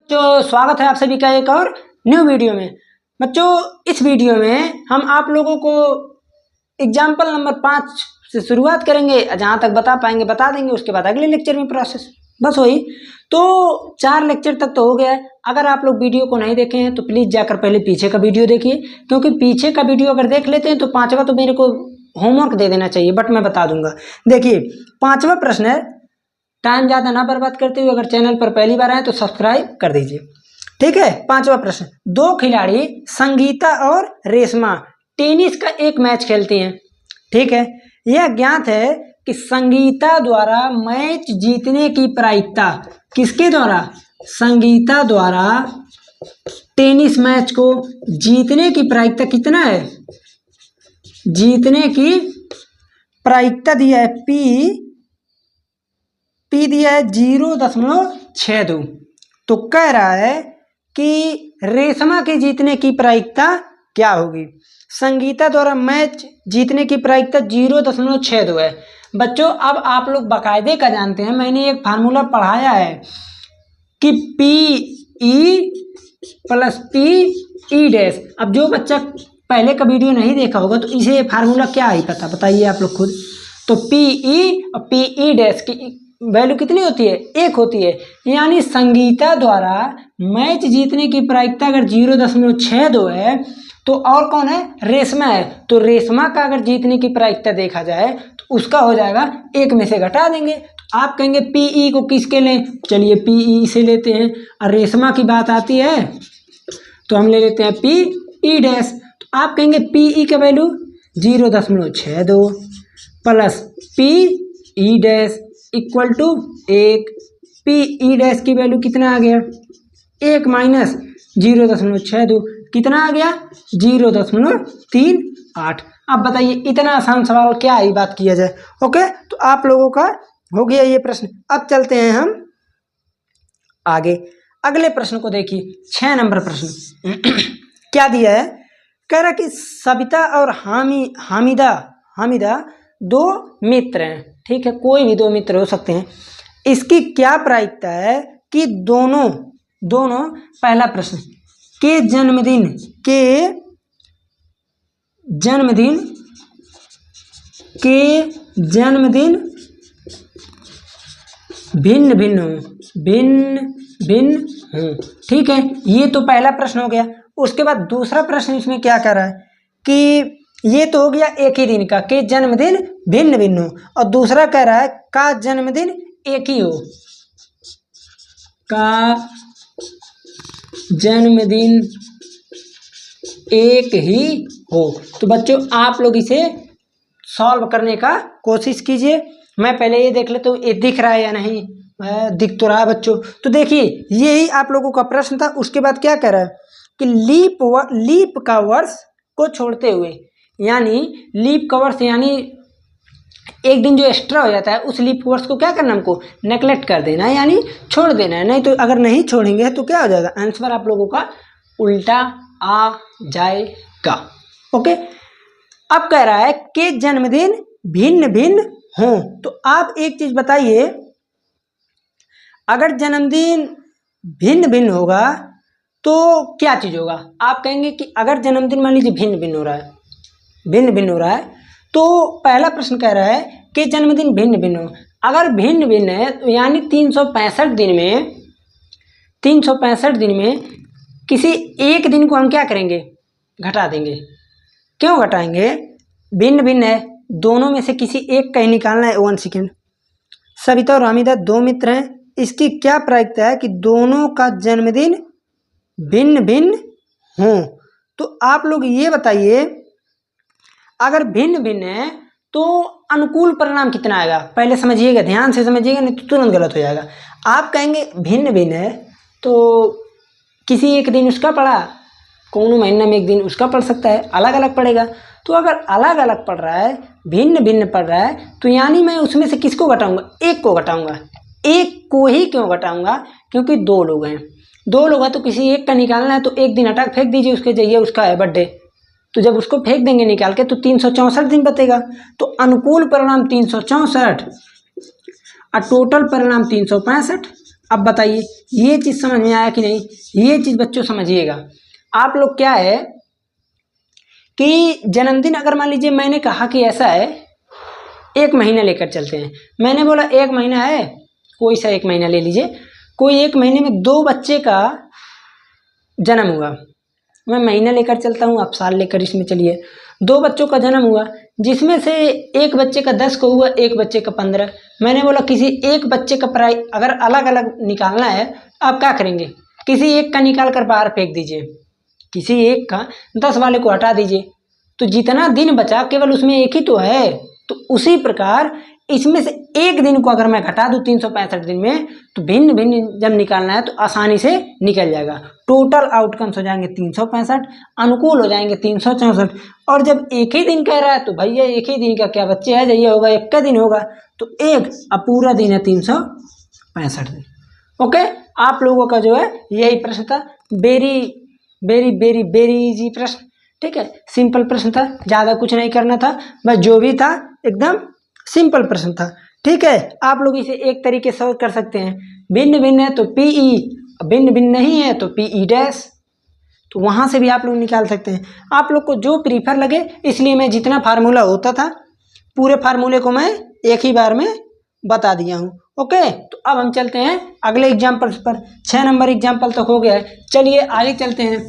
तो स्वागत है आप सभी का एक और न्यू वीडियो में। बच्चों, इस वीडियो में हम आप लोगों को एग्जाम्पल नंबर 5 से शुरुआत करेंगे, जहाँ तक बता पाएंगे बता देंगे, उसके बाद अगले लेक्चर में प्रोसेस बस वही। तो 4 लेक्चर तक तो हो गया है। अगर आप लोग वीडियो को नहीं देखे हैं तो प्लीज़ जाकर पहले पीछे का वीडियो देखिए, क्योंकि पीछे का वीडियो अगर देख लेते हैं तो 5वां तो मेरे को होमवर्क दे देना चाहिए, बट मैं बता दूंगा। देखिए 5वां प्रश्न है, टाइम ज़्यादा ना बर्बाद करते हुए अगर चैनल पर पहली बार आए तो सब्सक्राइब कर दीजिए, ठीक है। 5वां प्रश्न, 2 खिलाड़ी संगीता और रेशमा टेनिस का एक मैच खेलती हैं, ठीक है। यह ज्ञात है कि संगीता द्वारा मैच जीतने की प्रायिकता, किसके द्वारा? संगीता द्वारा टेनिस मैच को जीतने की प्रायिकता कितना है? जीतने की प्रायिकता दिया है पी दिया है 0.62। तो कह रहा है कि रेशमा के जीतने की प्रायिकता क्या होगी? संगीता द्वारा मैच जीतने की प्रायिकता 0.62 है। बच्चों, अब आप लोग बाकायदे का जानते हैं, मैंने एक फार्मूला पढ़ाया है कि PE + PE'। अब जो बच्चा पहले का वीडियो नहीं देखा होगा तो इसे फार्मूला क्या ही पता, बताइए आप लोग खुद। तो PE और PE' की वैल्यू कितनी होती है? 1 होती है। यानी संगीता द्वारा मैच जीतने की प्रायिकता अगर 0.62 है तो और कौन है? रेशमा है। तो रेशमा का अगर जीतने की प्रायिकता देखा जाए तो उसका हो जाएगा 1 में से घटा देंगे। तो आप कहेंगे PE को किसके लें? चलिए PE से लेते हैं। और रेशमा की बात आती है तो हम ले लेते हैं PE'। तो आप कहेंगे PE का value 0.62 plus PE' equal to 1। PE' की वैल्यू कितना आ गया? 1 माइनस 0.62 कितना आ गया? 0.38। अब बताइए इतना आसान सवाल क्या ही बात किया जाए। ओके, तो आप लोगों का हो गया ये प्रश्न। अब चलते हैं हम आगे, अगले प्रश्न को देखिए। 6 नंबर प्रश्न क्या दिया है? कह रहा कि सविता और हामिदा 2 मित्र हैं, ठीक है। कोई भी 2 मित्र हो सकते हैं। इसकी क्या प्रायिकता है कि दोनों पहला प्रश्न के जन्मदिन भिन्न हो, ठीक है। ये तो पहला प्रश्न हो गया। उसके बाद दूसरा प्रश्न इसमें क्या कह रहा है कि ये तो हो गया एक ही दिन का, के जन्मदिन भिन्न हो। और दूसरा कह रहा है का जन्मदिन एक ही हो, का जन्मदिन एक ही हो। तो बच्चों आप लोग इसे सॉल्व करने का कोशिश कीजिए। मैं पहले ये देख लेता हूँ ये दिख रहा है या नहीं। दिख तो रहा है बच्चों। तो देखिए यही आप लोगों का प्रश्न था। उसके बाद क्या कह रहा है कि लीप का वर्ष को छोड़ते हुए, यानी लीप का वर्ष यानी एक दिन जो एक्स्ट्रा हो जाता है उस लीप वर्ष को क्या करना, हमको नेगलेक्ट कर देना है, यानी छोड़ देना है। नहीं तो अगर नहीं छोड़ेंगे तो क्या हो जाएगा? आंसर आप लोगों का उल्टा आ जाएगा। ओके, अब कह रहा है कि जन्मदिन भिन्न हो। तो आप एक चीज बताइए, अगर जन्मदिन भिन्न होगा तो क्या चीज होगा? आप कहेंगे कि अगर जन्मदिन मान लीजिए भिन्न हो रहा है तो पहला प्रश्न कह रहा है कि जन्मदिन भिन्न हो। अगर भिन्न है तो यानी 365 दिन में किसी एक दिन को हम क्या करेंगे? घटा देंगे। क्यों घटाएंगे? भिन्न है, दोनों में से किसी एक का ही निकालना है। 1 सेकेंड। सविता और हामिदा 2 मित्र हैं। इसकी क्या प्रायिकता है कि दोनों का जन्मदिन भिन्न हो। तो आप लोग ये बताइए, अगर भिन्न है तो अनुकूल परिणाम कितना आएगा? पहले समझिएगा, ध्यान से समझिएगा, नहीं तो तुरंत गलत हो जाएगा। आप कहेंगे भिन्न है तो किसी एक दिन उसका पड़ा, कौन महीना में एक दिन उसका पड़ सकता है, अलग अलग पड़ेगा। तो अगर अलग अलग पड़ रहा है, भिन्न पड़ रहा है, तो यानी मैं उसमें से किसको घटाऊंगा? एक को घटाऊंगा। एक को ही क्यों घटाऊंगा? क्योंकि 2 लोग हैं तो किसी एक का निकालना है। तो एक दिन हटा फेंक दीजिए उसके जरिए, उसका है बर्थडे, तो जब उसको फेंक देंगे निकाल के तो 364 दिन बचेगा। तो अनुकूल परिणाम 364 और टोटल परिणाम 365। अब बताइए ये चीज़ समझ में आया कि नहीं? ये चीज़ बच्चों समझिएगा। आप लोग क्या है कि जन्मदिन अगर मान लीजिए मैंने कहा कि ऐसा है, 1 महीना लेकर चलते हैं। मैंने बोला 1 महीना है, कोई सा 1 महीना ले लीजिए। कोई 1 महीने में 2 बच्चे का जन्म हुआ, मैं महीना लेकर चलता हूँ, आप साल लेकर इसमें चलिए। 2 बच्चों का जन्म हुआ, जिसमें से एक बच्चे का 10 को हुआ, एक बच्चे का 15। मैंने बोला किसी एक बच्चे का प्राइस अगर अलग अलग निकालना है, आप क्या करेंगे? किसी एक का निकाल कर बाहर फेंक दीजिए, किसी एक का 10 वाले को हटा दीजिए, तो जितना दिन बचा केवल उसमें एक ही तो है। तो उसी प्रकार इसमें से एक दिन को अगर मैं घटा दूं 365 दिन में, तो भिन्न भिन्न जब निकालना है तो आसानी से निकल जाएगा। टोटल आउटकम्स हो जाएंगे 365, अनुकूल हो जाएंगे 364। और जब एक ही दिन कह रहा है तो भैया एक ही दिन का क्या बच्चे है, ये होगा 1 का दिन होगा, तो 1 अब पूरा दिन है 365 दिन। ओके, आप लोगों का जो है यही प्रश्न था। Very very very very easy प्रश्न, ठीक है, सिंपल प्रश्न था, ज़्यादा कुछ नहीं करना था, बस जो भी था एकदम सिंपल प्रश्न था। ठीक है, आप लोग इसे एक तरीके से कर सकते हैं, भिन्न भिन्न है तो पीई, भिन्न भिन्न नहीं है तो पीई डैश, तो वहाँ से भी आप लोग निकाल सकते हैं। आप लोग को जो प्रीफर लगे, इसलिए मैं जितना फार्मूला होता था पूरे फार्मूले को मैं एक ही बार में बता दिया हूँ। ओके, तो अब हम चलते हैं अगले एग्जाम्पल पर। 6 नंबर एग्जाम्पल तक हो गया है, चलिए आगे चलते हैं।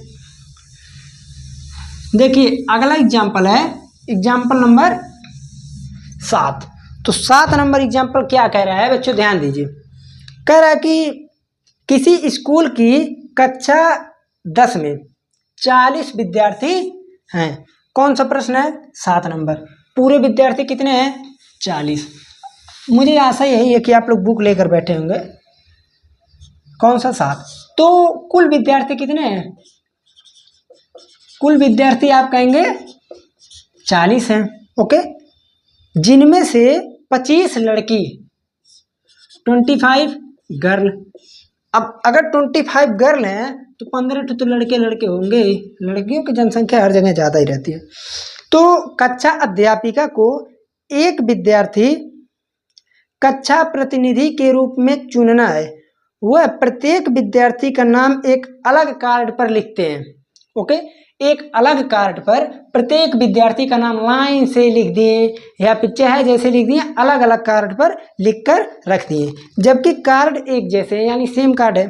देखिए अगला एग्जाम्पल है एग्जाम्पल नंबर 7। तो 7 नंबर एग्जाम्पल क्या कह रहा है बच्चों, ध्यान दीजिए। कह रहा है कि किसी स्कूल की कक्षा 10 में 40 विद्यार्थी हैं। कौन सा प्रश्न है? 7 नंबर। पूरे विद्यार्थी कितने हैं? 40। मुझे आशा यही है कि आप लोग बुक लेकर बैठे होंगे। कौन सा 7? तो कुल विद्यार्थी कितने हैं? कुल विद्यार्थी आप कहेंगे 40 हैं। ओके, जिनमें से 25 लड़की, 25 गर्ल। अब अगर 25 गर्ल हैं तो 15 तो लड़के लड़के होंगे, लड़कियों की जनसंख्या हर जगह ज़्यादा ही रहती है। तो कक्षा अध्यापिका को एक विद्यार्थी कक्षा प्रतिनिधि के रूप में चुनना है। वह प्रत्येक विद्यार्थी का नाम एक अलग कार्ड पर लिखते हैं। ओके, एक अलग कार्ड पर प्रत्येक विद्यार्थी का नाम लाइन से लिख दिए या पिक्चर है जैसे लिख दिए, अलग अलग कार्ड पर लिखकर रख दिए, जबकि कार्ड एक जैसे यानी सेम कार्ड है।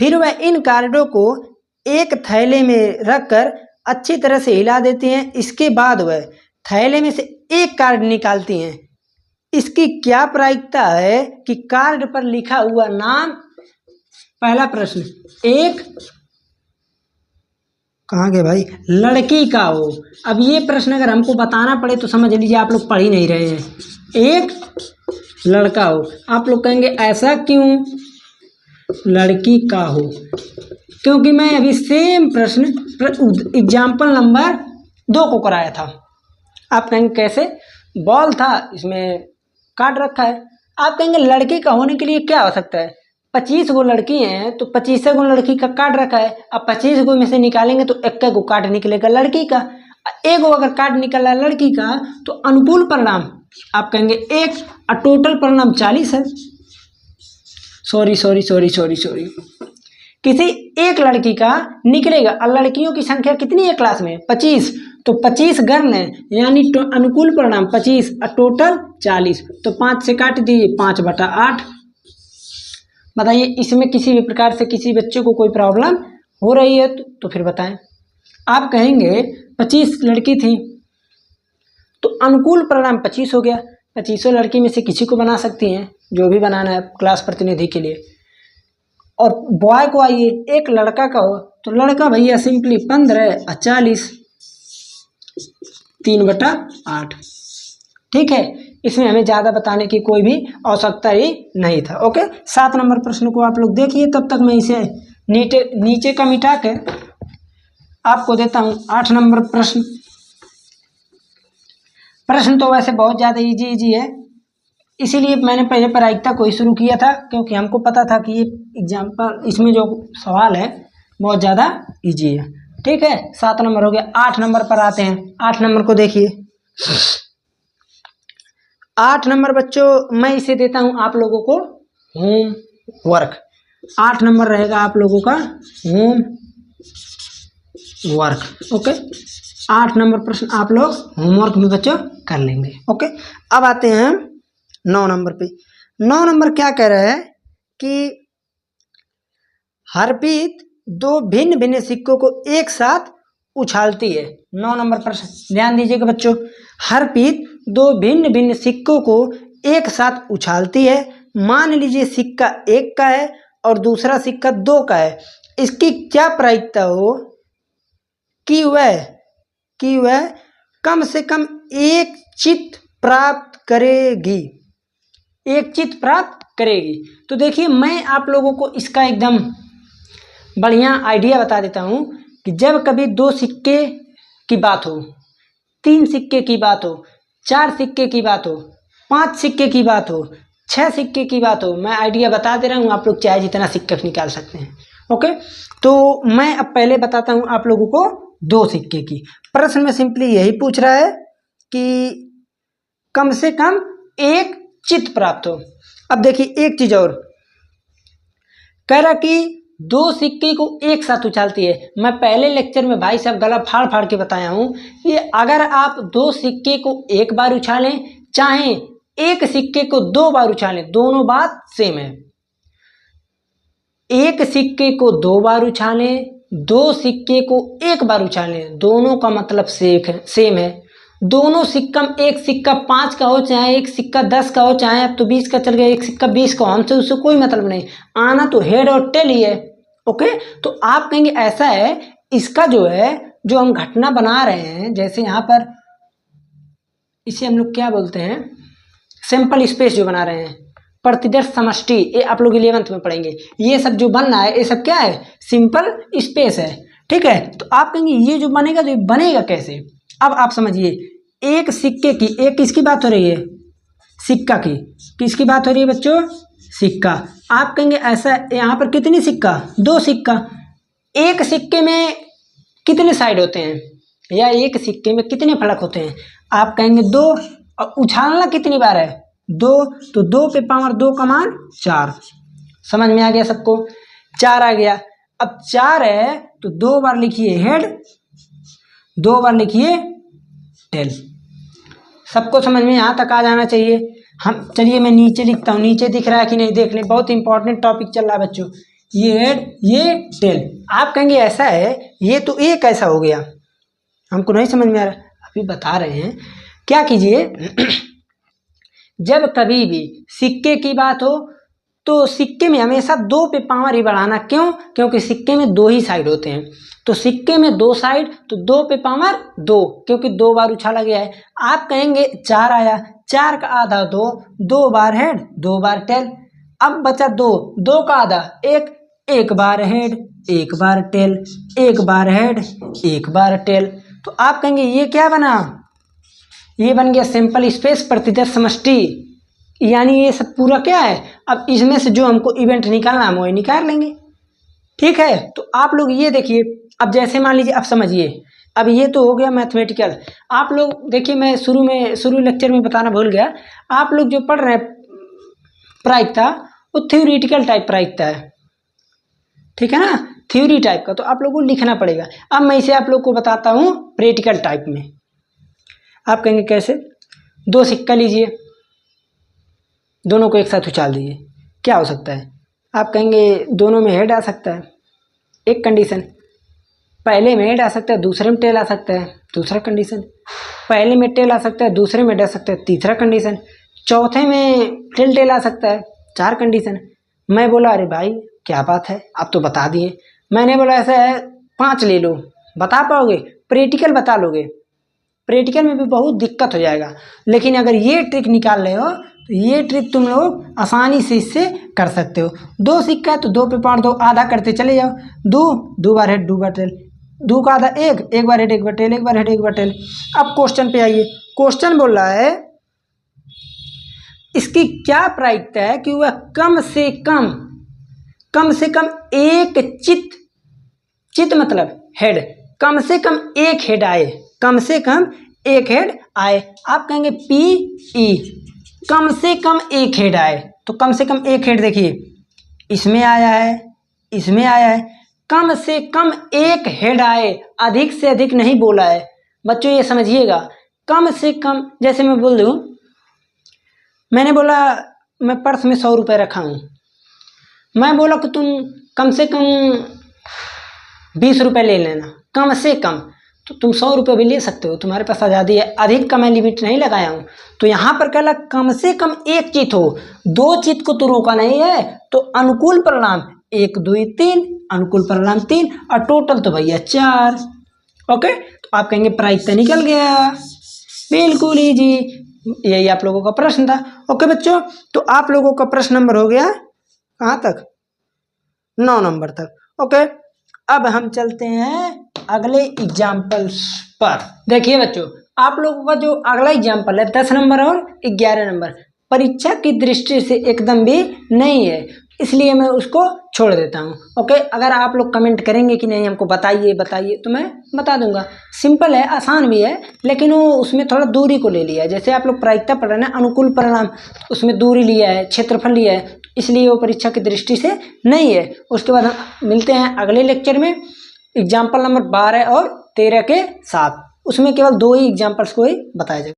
फिर वह इन कार्डों को एक थैले में रखकर अच्छी तरह से हिला देती हैं। इसके बाद वह थैले में से एक कार्ड निकालती हैं। इसकी क्या प्रायिकता है कि कार्ड पर लिखा हुआ नाम, पहला प्रश्न, एक कहाँ गए भाई, लड़की का हो। अब ये प्रश्न अगर हमको बताना पड़े तो समझ लीजिए आप लोग पढ़ ही नहीं रहे हैं। एक लड़का हो, आप लोग कहेंगे ऐसा क्यों लड़की का हो? क्योंकि मैं अभी सेम प्रश्न एग्जाम्पल नंबर 2 को कराया था। आप कहेंगे कैसे? बॉल था, इसमें काट रखा है। आप कहेंगे लड़की का होने के लिए क्या हो सकता है? 25 गो लड़की हैं तो 25 गो लड़की का काट रखा है। अब 25 गो में से निकालेंगे तो 1 गो काट निकलेगा लड़की का। 1 गो अगर काट निकल रहा है लड़की का तो अनुकूल परिणाम आप कहेंगे 1 और टोटल परिणाम 40 है। सॉरी, किसी एक लड़की का निकलेगा और लड़कियों की संख्या कितनी है क्लास में? 25। तो 25 गर्ल है यानी अनुकूल परिणाम 25 और टोटल 40। तो 5 से काट दीजिए, 5/8। बताइए इसमें किसी भी प्रकार से किसी बच्चे को कोई प्रॉब्लम हो रही है तो फिर बताएं। आप कहेंगे 25 लड़की थी तो अनुकूल परिणाम 25 हो गया। 25 लड़की में से किसी को बना सकती हैं, जो भी बनाना है क्लास प्रतिनिधि के लिए। और बॉय को आइए, एक लड़का का हो तो लड़का भैया सिंपली 15 और 40, 3/8। ठीक है, इसमें हमें ज़्यादा बताने की कोई भी आवश्यकता ही नहीं था। ओके, 7 नंबर प्रश्न को आप लोग देखिए, तब तक मैं इसे नीचे का मिटा के आपको देता हूँ 8 नंबर प्रश्न। प्रश्न तो वैसे बहुत ज़्यादा इजी है, इसीलिए मैंने पहले प्रायिकता को ही शुरू किया था, क्योंकि हमको पता था कि ये एग्जाम्पल इसमें जो सवाल है बहुत ज़्यादा इजी है। ठीक है, 7 नंबर हो गया। 8 नंबर पर आते हैं। 8 नंबर को देखिए। 8 नंबर बच्चों मैं इसे देता हूं आप लोगों को होम वर्क। 8 नंबर रहेगा आप लोगों का होम वर्क। ओके, 8 नंबर प्रश्न आप लोग होमवर्क में बच्चों कर लेंगे। ओके, अब आते हैं 9 नंबर पे। 9 नंबर क्या कह रहा है कि हरप्रीत 2 भिन्न भिन्न सिक्कों को एक साथ उछालती है। 9 नंबर प्रश्न ध्यान दीजिएगा बच्चों। हरप्रीत 2 भिन्न भिन्न सिक्कों को एक साथ उछालती है। मान लीजिए सिक्का 1 का है और दूसरा सिक्का 2 का है। इसकी क्या प्रायिकता हो कि वह कम से कम एक चित्त प्राप्त करेगी। एक चित्त प्राप्त करेगी। तो देखिए मैं आप लोगों को इसका एकदम बढ़िया आइडिया बता देता हूँ कि जब कभी 2 सिक्के की बात हो, 3 सिक्के की बात हो, 4 सिक्के की बात हो, 5 सिक्के की बात हो, 6 सिक्के की बात हो, मैं आइडिया बता दे रहा हूँ, आप लोग चाहे जितना सिक्का निकाल सकते हैं। ओके, तो मैं अब पहले बताता हूँ आप लोगों को 2 सिक्के की। प्रश्न में सिंपली यही पूछ रहा है कि कम से कम एक चित्त प्राप्त हो। अब देखिए एक चीज और कह रहा कि 2 सिक्के को एक साथ उछालती है। मैं पहले लेक्चर में भाई साहब गला फाड़ फाड़ के बताया हूं कि अगर आप 2 सिक्के को एक बार उछालें चाहे एक सिक्के को 2 बार उछालें, दोनों बात सेम है। एक सिक्के को 2 बार उछालें, 2 सिक्के को एक बार उछालें, दोनों का मतलब सेम है। दोनों सिक्का, एक सिक्का 5 का हो चाहे एक सिक्का 10 का हो, चाहे अब तो 20 का चल गया, एक सिक्का 20 का, हमसे उससे कोई मतलब नहीं, आना तो हेड और टेल ही है। ओके, तो आप कहेंगे ऐसा है, इसका जो है जो हम घटना बना रहे हैं, जैसे यहाँ पर इसे हम लोग क्या बोलते हैं, सैंपल स्पेस जो बना रहे हैं, प्रतिदर्श समष्टि, ये आप लोग 11th में पढ़ेंगे। ये सब जो बन रहा है ये सब क्या है, सिंपल स्पेस है। ठीक है, तो आप कहेंगे ये जो बनेगा तो ये बनेगा कैसे। अब आप समझिए, एक सिक्के की, एक किसकी बात हो रही है, सिक्का की, किसकी बात हो रही है बच्चों, सिक्का। आप कहेंगे ऐसा, यहाँ पर कितनी सिक्का, 2 सिक्का, एक सिक्के में कितने साइड होते हैं या एक सिक्के में कितने फलक होते हैं, आप कहेंगे 2। और उछालना कितनी बार है, 2, तो 2 पे पावर 2 का मान 4। समझ में आ गया सबको, 4 आ गया। अब 4 है तो 2 बार लिखिए हेड, 2 बार लिखिए टेल। सबको समझ में यहाँ तक आ जाना चाहिए। हम चलिए मैं नीचे लिखता हूँ, नीचे दिख रहा है कि नहीं देख लें, बहुत इंपॉर्टेंट टॉपिक चल रहा है बच्चों। ये हेड ये टेल। आप कहेंगे ऐसा है, ये तो एक ऐसा हो गया, हमको नहीं समझ में आ रहा, अभी बता रहे हैं। क्या कीजिए जब कभी भी सिक्के की बात हो तो सिक्के में हमेशा 2 पे पावर ही बढ़ाना। क्यों, क्योंकि सिक्के में 2 ही साइड होते हैं, तो सिक्के में 2 साइड, तो 2 पे पावर 2, क्योंकि 2 बार उछाला गया है। आप कहेंगे 4 आया, 4 का आधा 2, 2 बार हेड 2 बार टेल। अब बचा 2, 2 का आधा 1, 1 बार हेड 1 बार टेल, 1 बार हेड 1 बार टेल। तो आप कहेंगे ये क्या बना, ये बन गया सिंपल स्पेस प्रतिदर्श समष्टि। यानी ये सब पूरा क्या है, अब इसमें से जो हमको इवेंट निकालना है हम वही निकाल लेंगे। ठीक है, तो आप लोग ये देखिए, अब जैसे मान लीजिए, अब समझिए, अब ये तो हो गया मैथमेटिकल। आप लोग देखिए, मैं शुरू लेक्चर में बताना भूल गया, आप लोग जो पढ़ रहे हैं प्रायिकता, वो थ्योरेटिकल टाइप प्रायिकता है, ठीक है ना, थ्योरी टाइप का, तो आप लोग को लिखना पड़ेगा। अब मैं इसे आप लोग को बताता हूँ प्रैक्टिकल टाइप में। आप कहेंगे कैसे, 2 सिक्का लीजिए, दोनों को एक साथ उछाल दीजिए, क्या हो सकता है। आप कहेंगे दोनों में हेड आ सकता है, एक कंडीशन, पहले में हेड आ सकता है दूसरे में टेल आ सकता है, दूसरा कंडीशन, पहले में टेल आ सकता है दूसरे में हेड आ सकता है, तीसरा कंडीशन, चौथे में टेल आ सकता है, 4 कंडीशन। मैं बोला अरे भाई क्या बात है, आप तो बता दिए। मैंने बोला ऐसा है 5 ले लो, बता पाओगे, प्रैक्टिकल बता लोगे, प्रैक्टिकल में भी बहुत दिक्कत हो जाएगा। लेकिन अगर ये ट्रिक निकाल रहे हो तो ये ट्रिक तुम लोग आसानी से इससे कर सकते हो। 2 सिक्का है तो 2 पे पावर 2, आधा करते चले जाओ, 2 बार हेड 2 बार टेल, 2 का आधा 1 बार हेड 1 बार टेल, 1 बार हेड 1 बार टेल। अब क्वेश्चन पे आइए, क्वेश्चन बोल रहा है इसकी क्या प्रायिकता है कि वह कम से कम एक चित्त मतलब हेड, कम से कम एक हेड आए, कम से कम एक हेड आए। आप कहेंगे पी ई, कम से कम एक हेड आए, तो कम से कम एक हेड देखिए इसमें आया है, इसमें आया है। कम से कम एक हेड आए, अधिक से अधिक नहीं बोला है बच्चों, ये समझिएगा। कम से कम, जैसे मैं बोल दूं, मैंने बोला मैं पर्स में 100 रुपये रखा हूँ, मैं बोला कि तुम कम से कम 20 रुपये ले लेना, कम से कम, तो तुम 100 रुपये भी ले सकते हो, तुम्हारे पास आज़ादी है। अधिक का मैं लिमिट नहीं लगाया हूँ। तो यहाँ पर कहला कम से कम एक चित हो, 2 चित को तो रोका नहीं है। तो अनुकूल परिणाम 1 2 3, अनुकूल परिणाम 3, और टोटल तो भैया 4। ओके, तो आप कहेंगे प्रायिकता निकल गया, बिल्कुल इजी। यही आप लोगों का प्रश्न था। ओके बच्चों, तो आप लोगों का प्रश्न नंबर हो गया कहाँ तक, 9 नंबर तक। ओके, अब हम चलते हैं अगले एग्जाम्पल्स पर। देखिए बच्चों, आप लोगों का जो अगला एग्जाम्पल है 10 नंबर और 11 नंबर परीक्षा की दृष्टि से एकदम भी नहीं है, इसलिए मैं उसको छोड़ देता हूँ। ओके, अगर आप लोग कमेंट करेंगे कि नहीं हमको बताइए बताइए, तो मैं बता दूंगा। सिंपल है, आसान भी है, लेकिन वो उसमें थोड़ा दूरी को ले लिया है। जैसे आप लोग प्रायिकता पढ़ रहे हैं ना, अनुकूल परिणाम, उसमें दूरी लिया है, क्षेत्रफल लिया है, इसलिए वो परीक्षा की दृष्टि से नहीं है। उसके बाद हम मिलते हैं अगले लेक्चर में एग्जाम्पल नंबर 12 और 13 के साथ। उसमें केवल 2 ही एग्जाम्पल्स को ही बताया जाएगा।